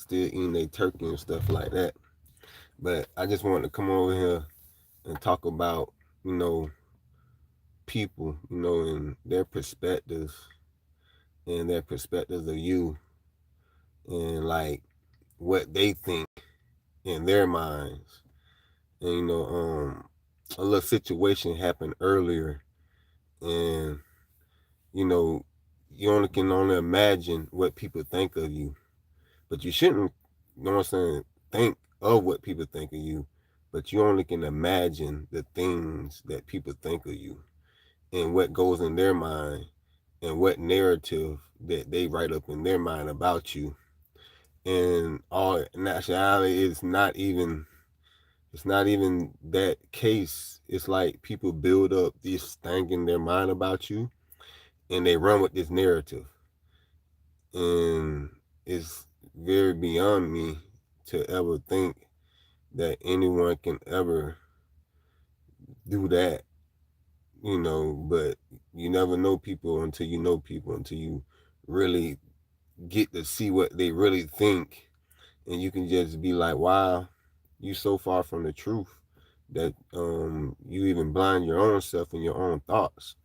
still eating their turkey and stuff like that. But I just wanted to come over here and talk about, you know, people, and their perspectives of you, and like what they think in their minds. And a little situation happened earlier, and you know, you only can only imagine what people think of you, but you shouldn't, think of what people think of you, but you only can imagine the things that people think of you and what goes in their mind and what narrative that they write up in their mind about you. And all in actuality, it's not even that case. It's like people build up this thing in their mind about you and they run with this narrative. And it's very beyond me to ever think that anyone can ever do that, but you never know people until you know people, until you really get to see what they really think. And you can just be like, wow, you so far from the truth that you even blind your own self and your own thoughts.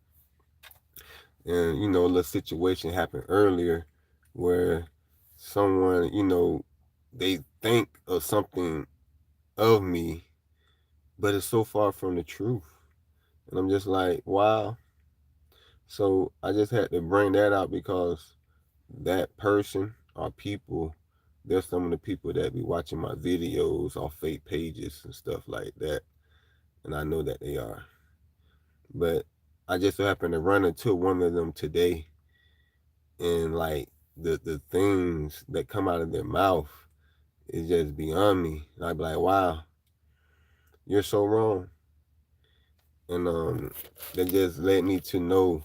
And a little situation happened earlier where someone, they think of something of me, but it's so far from the truth. And I'm just like, wow. So I just had to bring that out because that person or people, there's some of the people that be watching my videos off fake pages and stuff like that. And I know that they are. But I just so happened to run into one of them today, and like the things that come out of their mouth is just beyond me. And I'd be like, wow, you're so wrong. And that just led me to know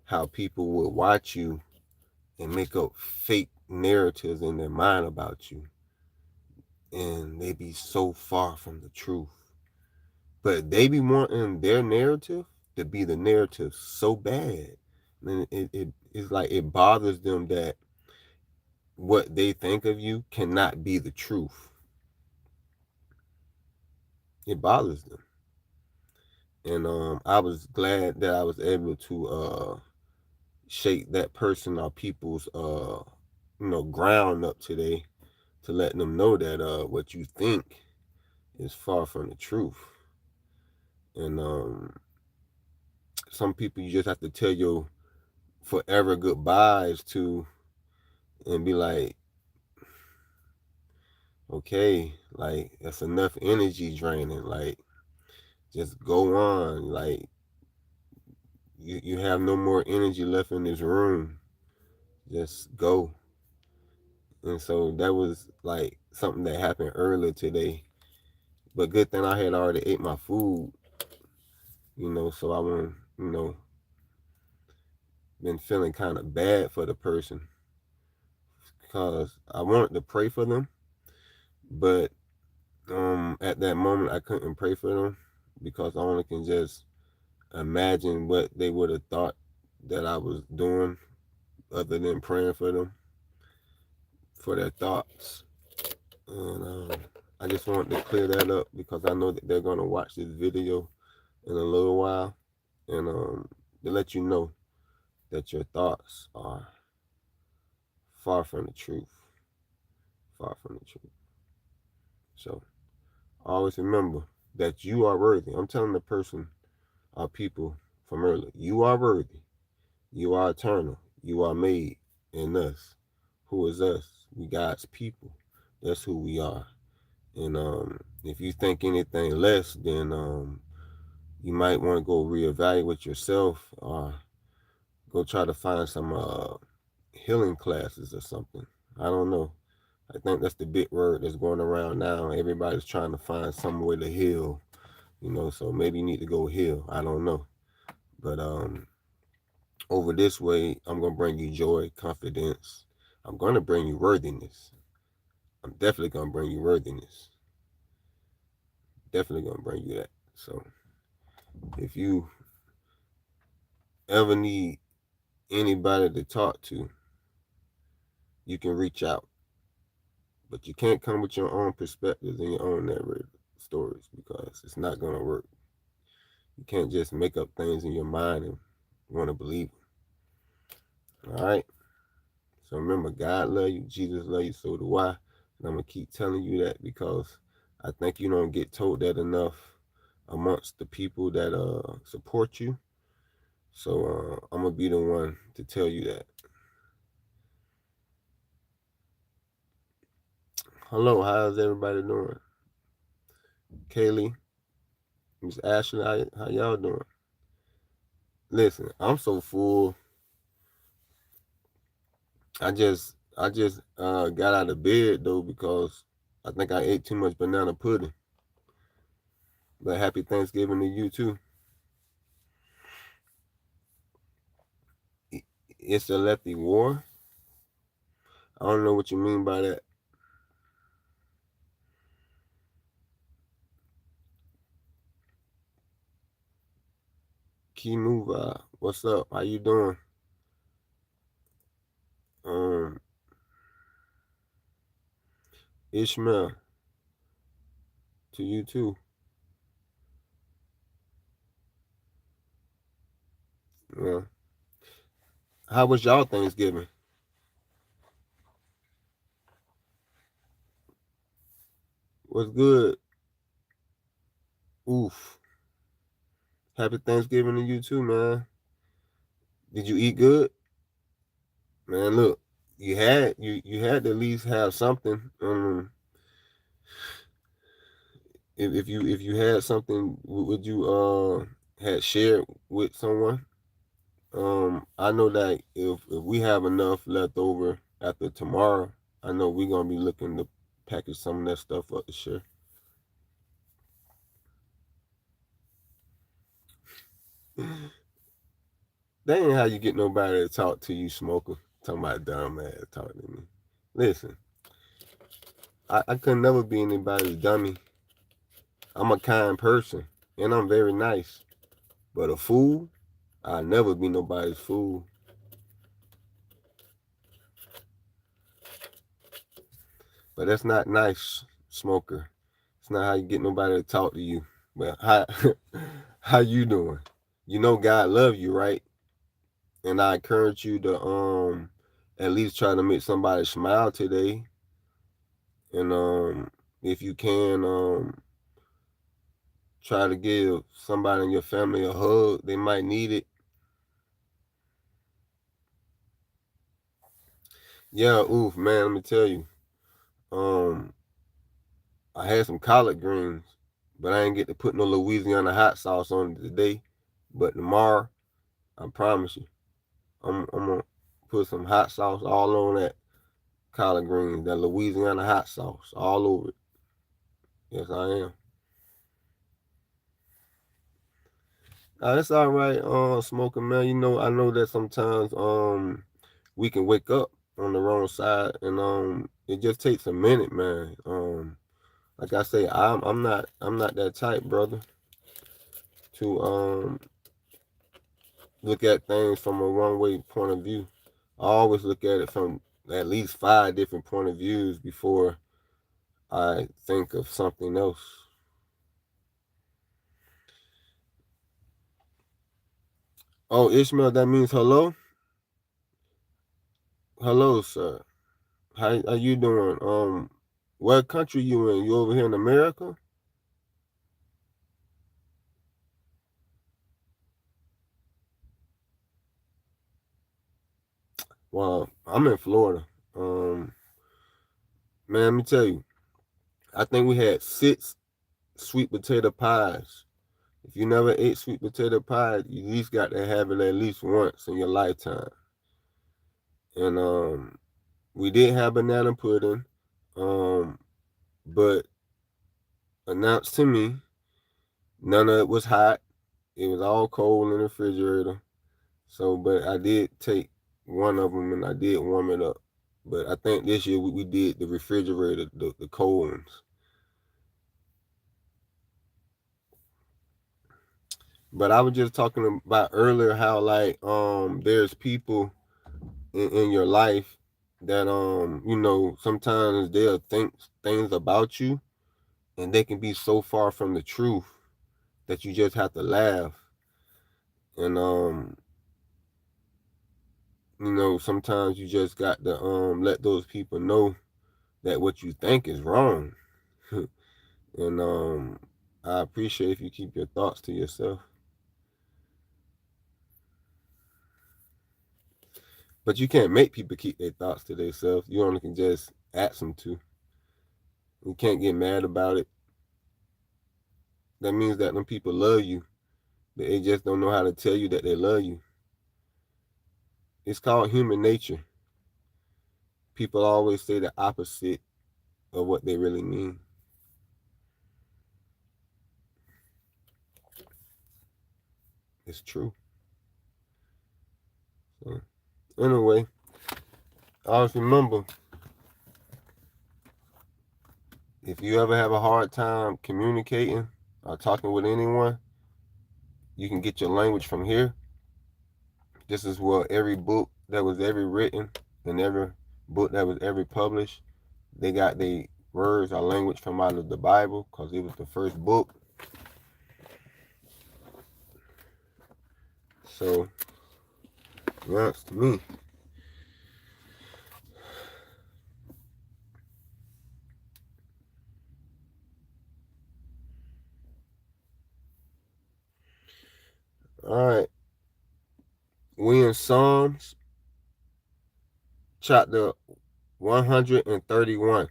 how people will watch you and make up fake narratives in their mind about you, and they be so far from the truth. But they be wanting their narrative to be the narrative so bad. And it's like it bothers them that what they think of you cannot be the truth. It bothers them. And I was glad that I was able to shake that person or people's ground up today, to let them know that what you think is far from the truth. And some people you just have to tell your forever goodbyes to and be like, okay, like that's enough energy draining. Like, just go on. Like, you have no more energy left in this room. Just go. And so that was like something that happened earlier today. But good thing I had already ate my food, so I won't, been feeling kind of bad for the person because I wanted to pray for them, but at that moment I couldn't pray for them because I only can just imagine what they would have thought that I was doing other than praying for them, for their thoughts. And I just wanted to clear that up because I know that they're going to watch this video in a little while, and to let you know that your thoughts are far from the truth, far from the truth. So always remember that you are worthy. I'm telling the person or people from earlier, you are worthy. You are eternal. You are made in us. Who is us? We God's people. That's who we are. And if you think anything less, then you might want to go reevaluate yourself, or go try to find some healing classes or something. I don't know. I think that's the big word that's going around now. Everybody's trying to find some way to heal, so maybe you need to go heal. I don't know. But over this way, I'm going to bring you joy, confidence. I'm going to bring you worthiness. I'm definitely going to bring you worthiness. Definitely going to bring you that. So if you ever need anybody to talk to, you can reach out. But you can't come with your own perspectives and your own narrative stories because it's not gonna work. You can't just make up things in your mind and want to believe them. All right. So remember, God love you, Jesus love you, so do I. And I'm gonna keep telling you that because I think you don't get told that enough amongst the people that support you. So I'm gonna be the one to tell you that. Hello, how's everybody doing? Kaylee, Miss Ashley, how y'all doing? Listen, I'm so full. I just got out of bed though because I think I ate too much banana pudding. But happy Thanksgiving to you too. It's a lefty war. I don't know what you mean by that. Key move. What's up? How you doing? Um, Ishmael, to you too. Yeah. How was y'all Thanksgiving? What's good? Oof. Happy Thanksgiving to you too, man. Did you eat good? Man, look, you had to at least have something. If you had something, would you had shared with someone? I know that if we have enough left over after tomorrow, I know we're gonna be looking to package some of that stuff up to share. That ain't how you get nobody to talk to you, smoker. Talking about dumb ass talking to me. Listen, I could never be anybody's dummy. I'm a kind person and I'm very nice. But a fool, I'll never be nobody's fool. But that's not nice, smoker. It's not how you get nobody to talk to you. Well, how how you doing? You know God love you, right? And I encourage you to at least try to make somebody smile today. And if you can try to give somebody in your family a hug, they might need it. Yeah, oof, man, let me tell you. Um I had some collard greens, but I ain't get to put no Louisiana hot sauce on it today. But tomorrow, I promise you, I'm gonna put some hot sauce all on that collard greens, that Louisiana hot sauce, all over it. Yes, I am. That's all right, smoking man. You know, I know that sometimes we can wake up on the wrong side, and it just takes a minute, man. Like I say, I'm not that type, brother, to look at things from a one way point of view. I always look at it from at least 5 different point of views before I think of something else. Oh, Ishmael, that means hello. Hello, sir. How you doing? What country you in? You over here in America? Well, I'm in Florida. Man, let me tell you, I think we had 6 sweet potato pies. If you never ate sweet potato pie, you at least got to have it at least once in your lifetime. And we did have banana pudding, um, but announced to me, none of it was hot. It was all cold in the refrigerator. So, but I did take one of them and I did warm it up. But I think this year we did the refrigerator, the cold ones. But I was just talking about earlier how like there's people in your life, and they might not be your family, but they might be your friends. And sometimes you just gotta have that one person in your life that you know, that you can trust. And you know, there's people in your life that sometimes they'll think things about you, and they can be so far from the truth that you just have to laugh. And sometimes you just got to let those people know that what you think is wrong. And I appreciate if you keep your thoughts to yourself. But you can't make people keep their thoughts to themselves. You only can just ask them to. You can't get mad about it. That means that them people love you. They just don't know how to tell you that they love you. It's called human nature. People always say the opposite of what they really mean. It's true. So, anyway, always remember, if you ever have a hard time communicating or talking with anyone, you can get your language from here. This is where every book that was ever written and every book that was ever published, they got their words or language from out of the Bible because it was the first book. So, that's to me. All right. We in Psalms chapter 131.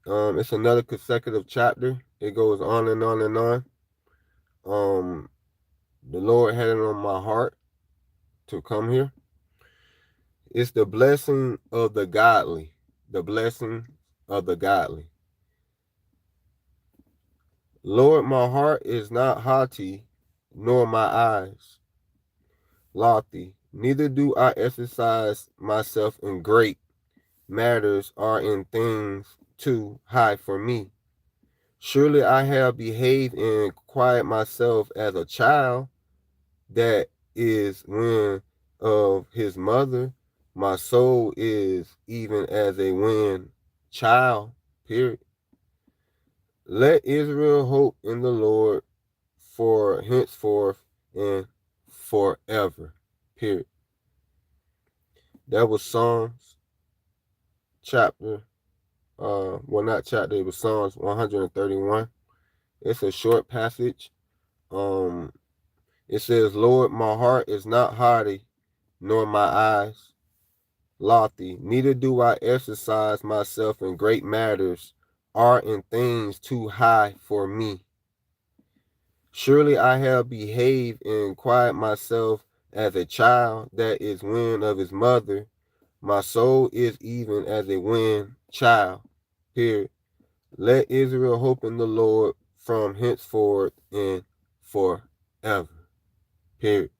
It's another consecutive chapter. It goes on and on and on. The Lord had it on my heart to come here. It's the blessing of the godly. The blessing of the godly. Lord, my heart is not haughty, nor my eyes lofty. Neither do I exercise myself in great matters or in things too high for me. Surely I have behaved and quiet myself as a child that is when of his mother. My soul is even as a wind child, period. Let Israel hope in the Lord for henceforth and forever, period. That was Psalms chapter, not chapter, it was Psalms 131. It's a short passage. It says, Lord, my heart is not haughty, nor my eyes lofty, neither do I exercise myself in great matters or in things too high for me. Surely I have behaved and quiet myself as a child that is wind of his mother. My soul is even as a wind child. Here, let Israel hope in the Lord from henceforth and forever. Period.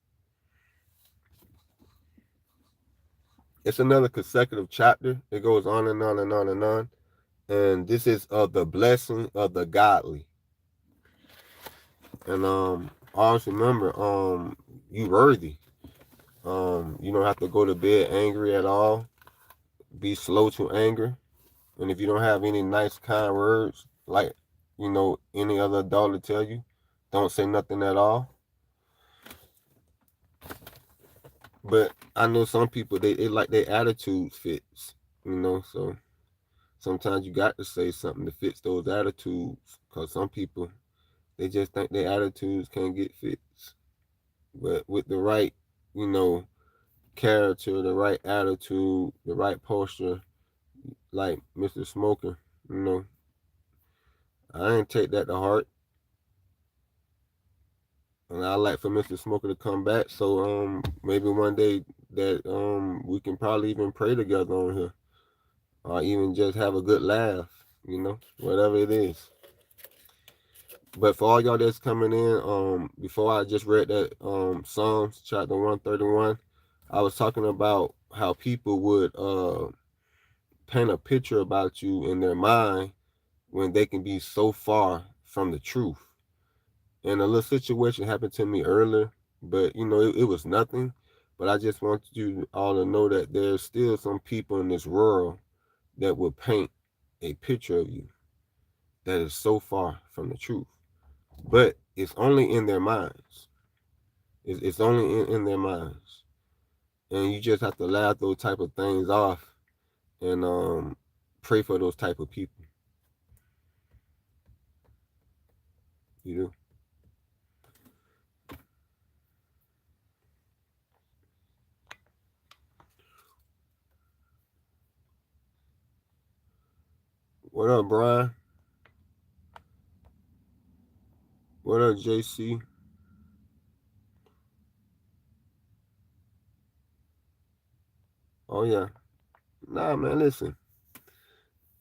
It's another consecutive chapter. It goes on and on and on and on. And this is of the blessing of the godly. And always remember, you worthy. You don't have to go to bed angry at all. Be slow to anger. And if you don't have any nice kind words, like any other adult to tell you, don't say nothing at all. But I know some people they like their attitude fits, so sometimes you got to say something to fix those attitudes. Cause some people they just think their attitudes can't get fixed. But with the right, you know, character, the right attitude, the right posture, like Mr. Smoker, I ain't take that to heart. And I like for Mr. Smoker to come back. So maybe one day that we can probably even pray together on here. Or even just have a good laugh, whatever it is. But for all y'all that's coming in, before I just read that Psalms chapter 131, I was talking about how people would paint a picture about you in their mind when they can be so far from the truth. And a little situation happened to me earlier, but it was nothing. But I just want you all to know that there's still some people in this world that will paint a picture of you that is so far from the truth. But it's only in their minds. It's only in their minds. And you just have to laugh those type of things off and pray for those type of people. You do. What up, Brian? What up, JC? Oh yeah. Nah, man, listen.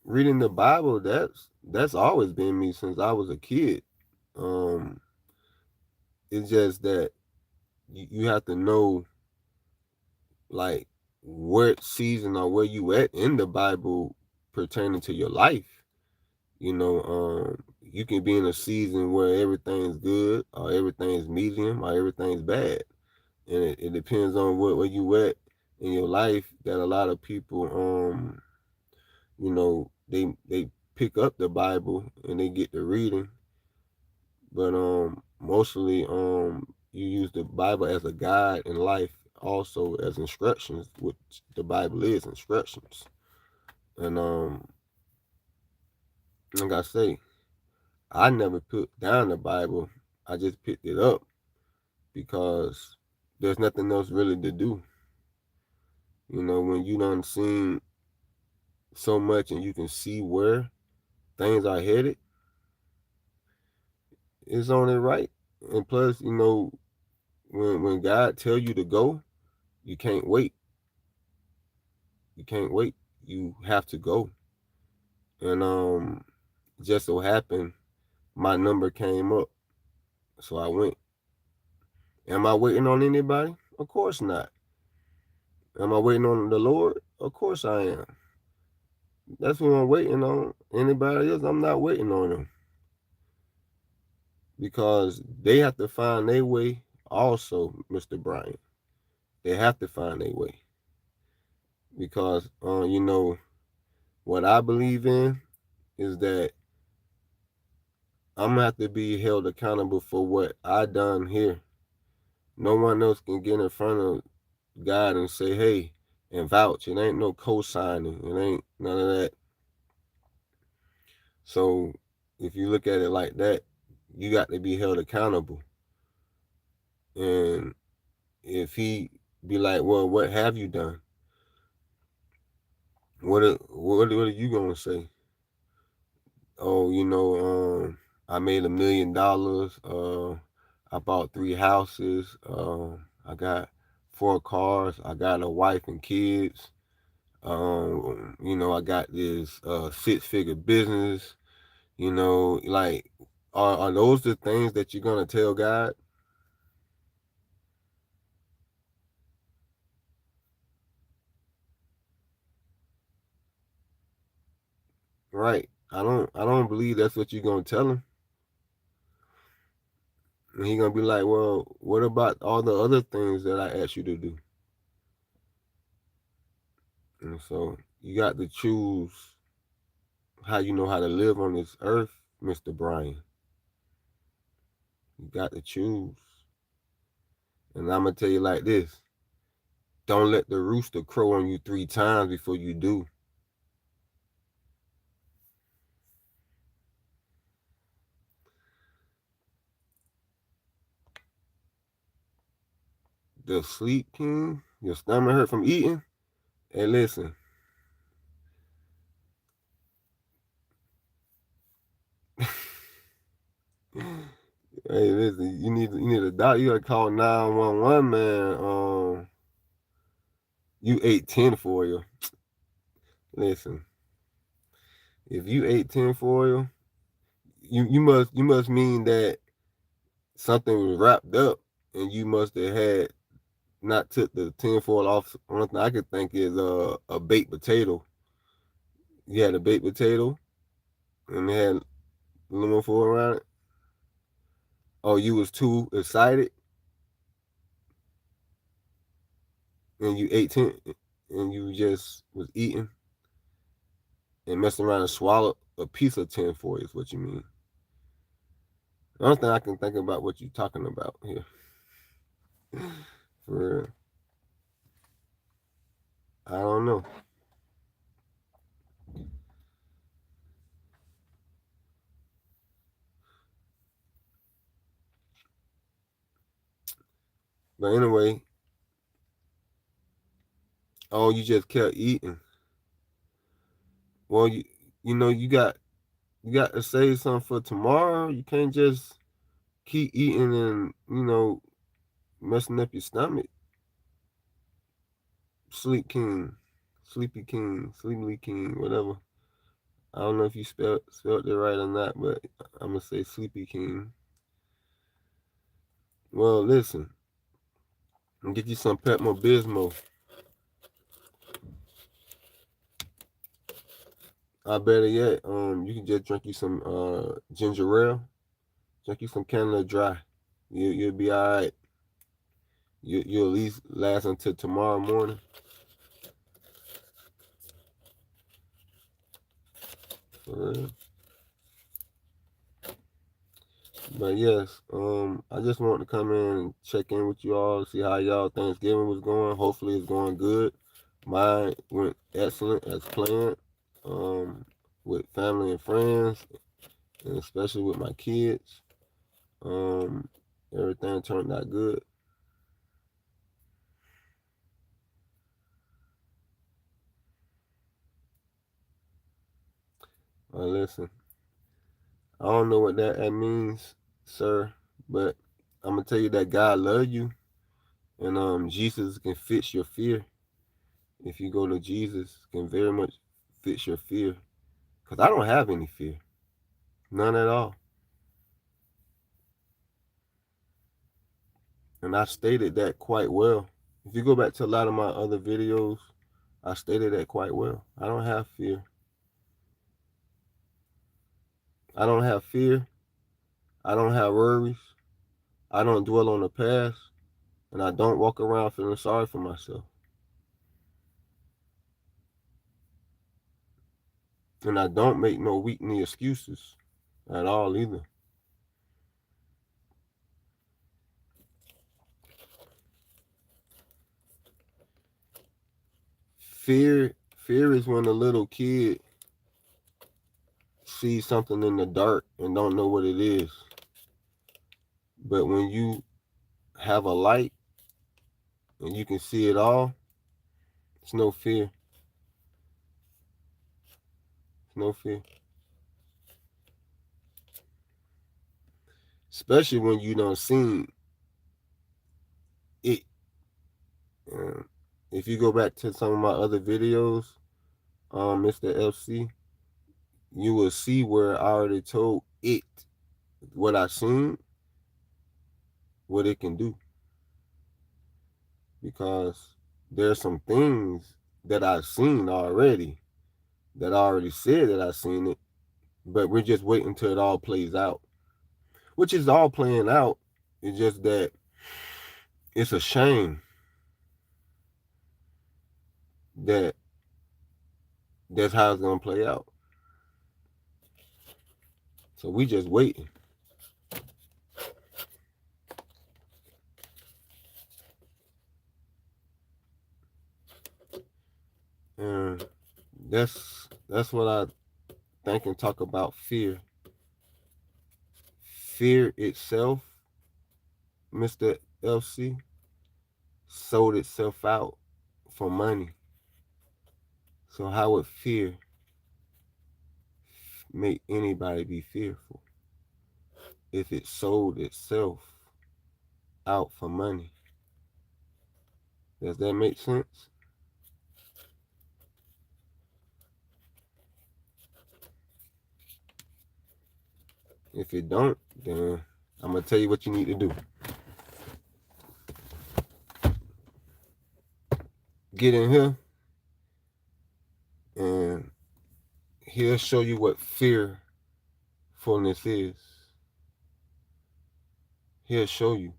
Reading the Bible, that's always been me since I was a kid. Um, it's just that you have to know like what season or where you at in the Bible pertaining to your life. You can be in a season where everything's good or everything's medium or everything's bad. And it depends on where you at in your life that a lot of people they pick up the Bible and they get to reading, but mostly you use the Bible as a guide in life, also as instructions, which the Bible is instructions. And like I say, I never put down the Bible. I just picked it up because there's nothing else really to do. When you done seen so much and you can see where things are headed, it's only right. And plus, when God tell you to go, you can't wait. You can't wait. You have to go. And just so happened my number came up. So I went. Am I waiting on anybody? Of course not. Am I waiting on the Lord? Of course I am. That's who I'm waiting on. Anybody else, I'm not waiting on them. Because they have to find their way also, Mr. Bryant. They have to find their way. Because what I believe in is that I'm gonna have to be held accountable for what I done here. No one else can get in front of God and say, hey, and vouch. It ain't no co-signing. It ain't none of that. So if you look at it like that, you got to be held accountable. And if he be like, well, what have you done? What are you gonna say? Oh, I made $1 million. I bought 3 houses. I got 4 cars. I got a wife and kids. I got this 6-figure business. Like, are those the things that you're gonna tell God? Right. I don't believe that's what you're gonna tell him. And he's gonna be like, well, what about all the other things that I asked you to do? And so you got to choose how you know how to live on this earth, Mr. Brian. You got to choose. And I'm gonna tell you like this: don't let the rooster crow on you 3 times before you do. The Sleep King, your stomach hurt from eating. Hey, listen. Hey, listen. You need a doctor. You gotta call 911, man. You ate 10 foil. Listen, if you ate 10 foil, you must mean that something was wrapped up, and you must have had not took the tinfoil off. One thing I could think is a baked potato. You had a baked potato and it had aluminum foil around it. Oh, you was too excited. and you ate 10, and you just was eating and messing around and swallowed a piece of tinfoil is what you mean. The only thing I can think about what you're talking about here. For real. I don't know. But anyway, oh, you just kept eating. Well, you know you got to save something for tomorrow. You can't just keep eating and messing up your stomach. Sleep King, Sleepy King, Sleepy King, whatever. I don't know if you spelled it right or not, but I'm gonna say Sleepy King. Well, listen, and get you some Pepto Bismol. I better yet, you can just drink you some ginger ale, drink you some Canada Dry. You'll be all right. You'll at least last until tomorrow morning. For real. But yes, I just wanted to come in and check in with you all, see how y'all Thanksgiving was going. Hopefully it's going good. Mine went excellent as planned. With family and friends, and especially with my kids. Um, Everything turned out good. Listen, I don't know what that means, sir, but I'm gonna tell you that God loves you, and Jesus can fix your fear. If you go to Jesus, can very much fix your fear. Cause I don't have any fear, none at all, and I stated that quite well. If you go back to a lot of my other videos, I stated that quite well. I don't have fear. I don't have fear. I don't have worries. I don't dwell on the past, and I don't walk around feeling sorry for myself. And I don't make no weak knee excuses at all either. Fear is when a little kid sees something in the dark and don't know what it is. But when you have a light and you can see it all, it's no fear. It's no fear. Especially when you don't see it. If you go back to some of my other videos, Mr. FC, you will see where I already told it what I seen, what it can do. Because there's some things that I've seen already that I already said that I've seen it, but we're just waiting until it all plays out, which is all playing out. It's just that it's a shame that that's how it's gonna play out. So we just waiting. And that's what I think and talk about fear. Fear itself, Mr. LC, sold itself out for money. So how would fear make anybody be fearful if it sold itself out for money? Does that make sense? If it don't, then I'm gonna tell you what you need to do. Get in here and he'll show you what fearfulness is. He'll show you.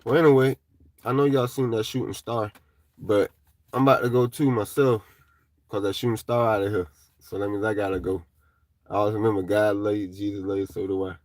Well, anyway, I know y'all seen that shooting star, but I'm about to go too myself because that shooting star out of here. So that means I gotta go. I always remember God lay, Jesus lay, so do I.